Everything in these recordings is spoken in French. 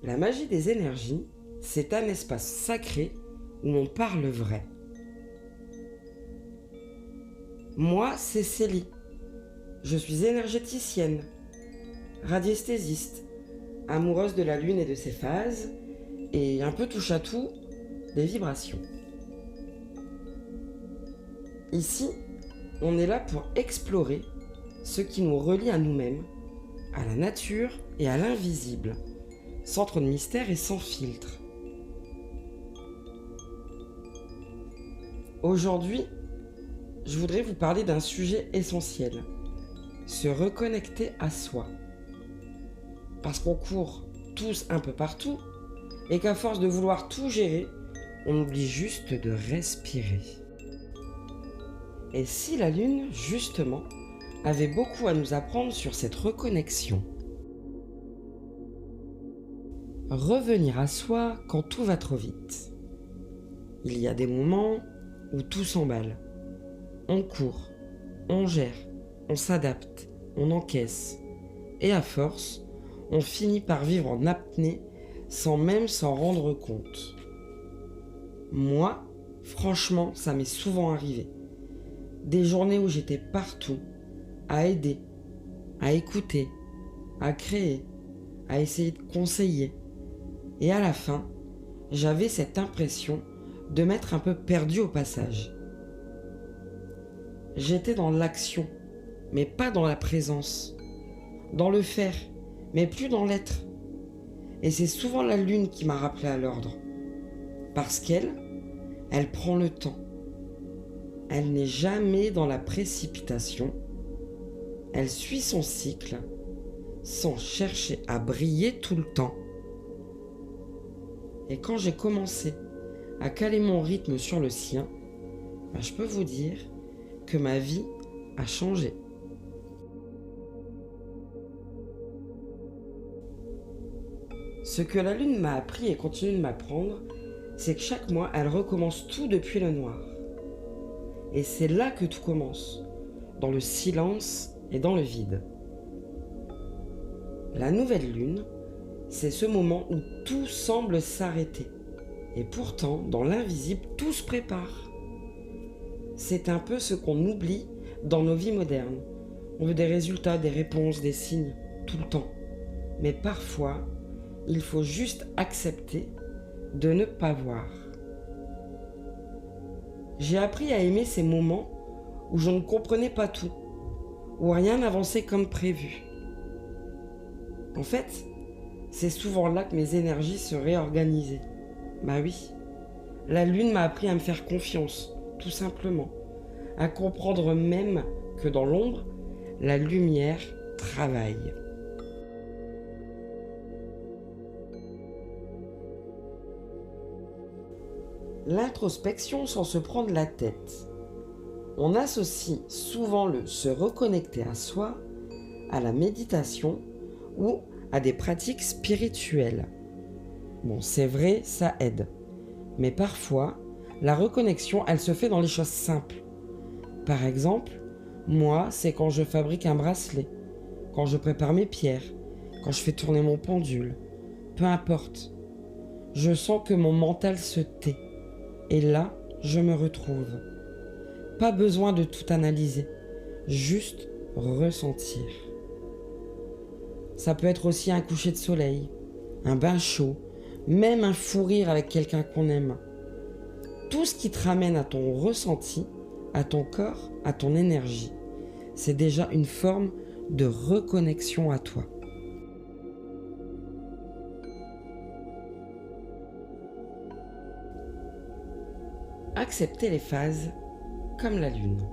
La magie des énergies, c'est un espace sacré où on parle vrai. Moi, c'est Célie. Je suis énergéticienne, radiesthésiste, amoureuse de la lune et de ses phases, et un peu touche-à-tout des vibrations. Ici, on est là pour explorer ce qui nous relie à nous-mêmes, à la nature et à l'invisible, sans trop de mystère et sans filtre. Aujourd'hui, je voudrais vous parler d'un sujet essentiel, se reconnecter à soi. Parce qu'on court tous un peu partout et qu'à force de vouloir tout gérer, on oublie juste de respirer. Et si la Lune, justement, avait beaucoup à nous apprendre sur cette reconnexion? Revenir à soi quand tout va trop vite. Il y a des moments où tout s'emballe. On court, on gère, on s'adapte, on encaisse. Et à force, on finit par vivre en apnée sans même s'en rendre compte. Moi, franchement, ça m'est souvent arrivé. Des journées où j'étais partout, à aider, à écouter, à créer, à essayer de conseiller. Et à la fin, j'avais cette impression de m'être un peu perdu au passage. J'étais dans l'action, mais pas dans la présence. Dans le faire, mais plus dans l'être. Et c'est souvent la Lune qui m'a rappelé à l'ordre. Parce elle prend le temps. Elle n'est jamais dans la précipitation. Elle suit son cycle sans chercher à briller tout le temps. Et quand j'ai commencé à caler mon rythme sur le sien, je peux vous dire que ma vie a changé. Ce que la Lune m'a appris et continue de m'apprendre, c'est que chaque mois, elle recommence tout depuis le noir. Et c'est là que tout commence, dans le silence et dans le vide. La nouvelle Lune, c'est ce moment où tout semble s'arrêter. Et pourtant, dans l'invisible, tout se prépare. C'est un peu ce qu'on oublie dans nos vies modernes. On veut des résultats, des réponses, des signes, tout le temps. Mais parfois, il faut juste accepter de ne pas voir. J'ai appris à aimer ces moments où je ne comprenais pas tout, où rien n'avançait comme prévu. En fait, c'est souvent là que mes énergies se réorganisaient. Bah oui, la Lune m'a appris à me faire confiance, tout simplement, à comprendre même que dans l'ombre, la lumière travaille. L'introspection sans se prendre la tête. On associe souvent le se reconnecter à soi à la méditation ou à des pratiques spirituelles. Bon, c'est vrai, ça aide. Mais parfois, la reconnexion, elle se fait dans les choses simples. Par exemple, moi, c'est quand je fabrique un bracelet, quand je prépare mes pierres, quand je fais tourner mon pendule. Peu importe. Je sens que mon mental se tait. Et là, je me retrouve. Pas besoin de tout analyser, juste ressentir. Ça peut être aussi un coucher de soleil, un bain chaud, même un fou rire avec quelqu'un qu'on aime. Tout ce qui te ramène à ton ressenti, à ton corps, à ton énergie, c'est déjà une forme de reconnexion à toi. Accepter les phases comme la Lune.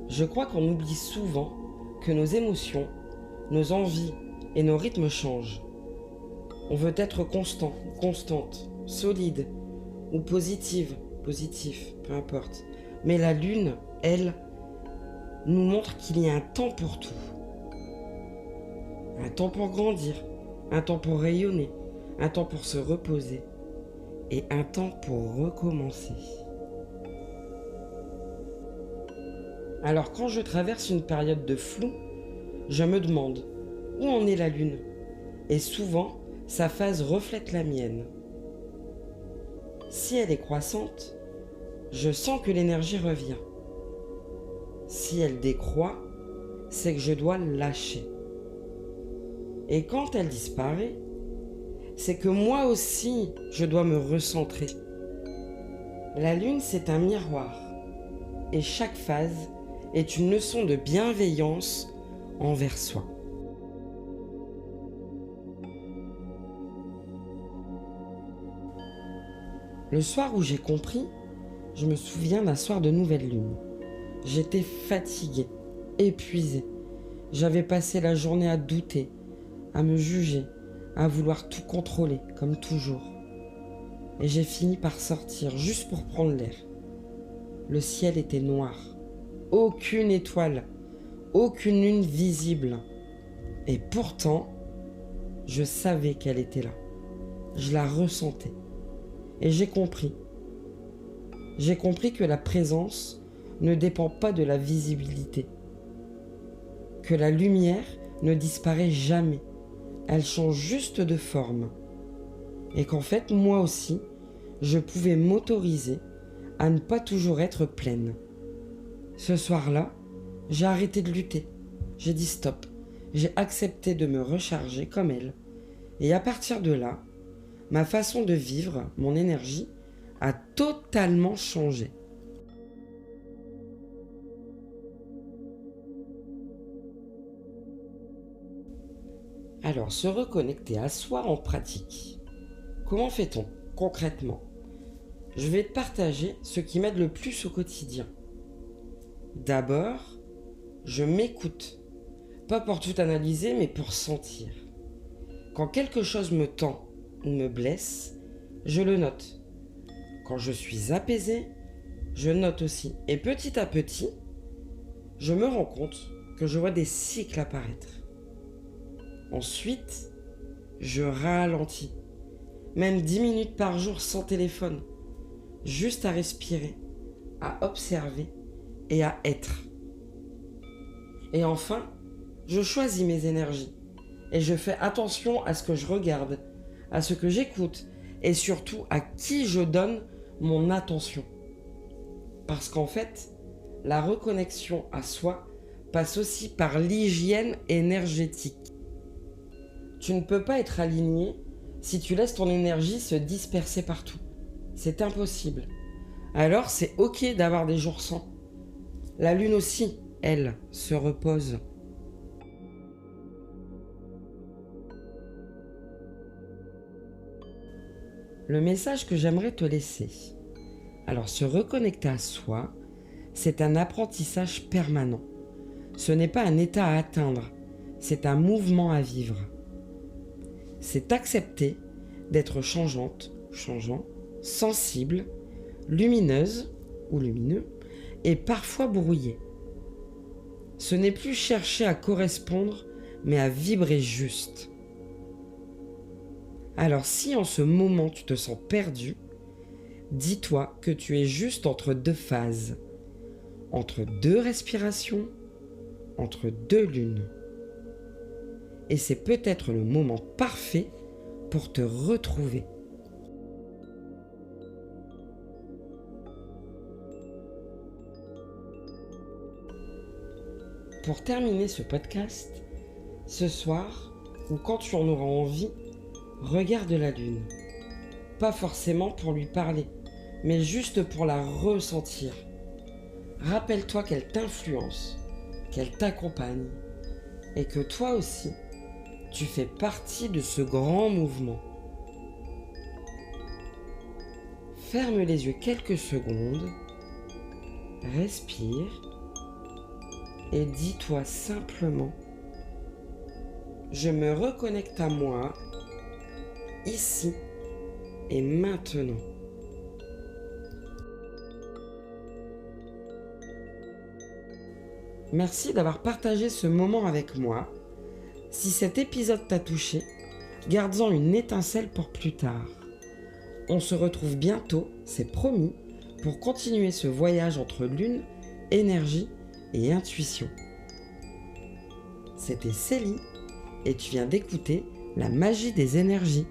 Je crois qu'on oublie souvent que nos émotions, nos envies et nos rythmes changent. On veut être constant, constante, solide ou positive, positif, peu importe. Mais la Lune, elle, nous montre qu'il y a un temps pour tout. Un temps pour grandir, un temps pour rayonner, un temps pour se reposer et un temps pour recommencer. Alors quand je traverse une période de flou, je me demande où en est la Lune. Et souvent, sa phase reflète la mienne. Si elle est croissante, je sens que l'énergie revient. Si elle décroît, c'est que je dois lâcher. Et quand elle disparaît, c'est que moi aussi, je dois me recentrer. La lune, c'est un miroir. Et chaque phase est une leçon de bienveillance envers soi. Le soir où j'ai compris, je me souviens d'un soir de nouvelle lune. J'étais fatiguée, épuisée. J'avais passé la journée à douter, à me juger, à vouloir tout contrôler, comme toujours. Et j'ai fini par sortir, juste pour prendre l'air. Le ciel était noir. Aucune étoile, aucune lune visible. Et pourtant, je savais qu'elle était là. Je la ressentais. Et j'ai compris. J'ai compris que la présence ne dépend pas de la visibilité. Que la lumière ne disparaît jamais. Elle change juste de forme. Et qu'en fait, moi aussi, je pouvais m'autoriser à ne pas toujours être pleine. Ce soir-là, j'ai arrêté de lutter. J'ai dit stop. J'ai accepté de me recharger comme elle. Et à partir de là, ma façon de vivre, mon énergie, a totalement changé. Alors, se reconnecter à soi en pratique. Comment fait-on concrètement? Je vais te partager ce qui m'aide le plus au quotidien. D'abord, je m'écoute. Pas pour tout analyser, mais pour sentir. Quand quelque chose me tend ou me blesse, je le note. Quand je suis apaisé, je note aussi. Et petit à petit, je me rends compte que je vois des cycles apparaître. Ensuite, je ralentis. Même 10 minutes par jour sans téléphone. Juste à respirer, à observer et à être. Et enfin, je choisis mes énergies. Et je fais attention à ce que je regarde, à ce que j'écoute et surtout à qui je donne mon attention. Parce qu'en fait, la reconnexion à soi passe aussi par l'hygiène énergétique. Tu ne peux pas être aligné si tu laisses ton énergie se disperser partout. C'est impossible. Alors c'est ok d'avoir des jours sans. La lune aussi, elle, se repose. Le message que j'aimerais te laisser. Alors se reconnecter à soi, c'est un apprentissage permanent. Ce n'est pas un état à atteindre, c'est un mouvement à vivre. C'est accepter d'être changeante, changeant, sensible, lumineuse ou lumineux et parfois brouillé. Ce n'est plus chercher à correspondre, mais à vibrer juste. Alors si en ce moment tu te sens perdu, dis-toi que tu es juste entre deux phases, entre deux respirations, entre deux lunes. Et c'est peut-être le moment parfait pour te retrouver. Pour terminer ce podcast, ce soir, ou quand tu en auras envie, regarde la lune. Pas forcément pour lui parler, mais juste pour la ressentir. Rappelle-toi qu'elle t'influence, qu'elle t'accompagne, et que toi aussi, tu fais partie de ce grand mouvement. Ferme les yeux quelques secondes, respire, et dis-toi simplement, je me reconnecte à moi, ici et maintenant. Merci d'avoir partagé ce moment avec moi. Si cet épisode t'a touché, garde-en une étincelle pour plus tard. On se retrouve bientôt, c'est promis, pour continuer ce voyage entre lune, énergie et intuition. C'était Célie et tu viens d'écouter la magie des énergies.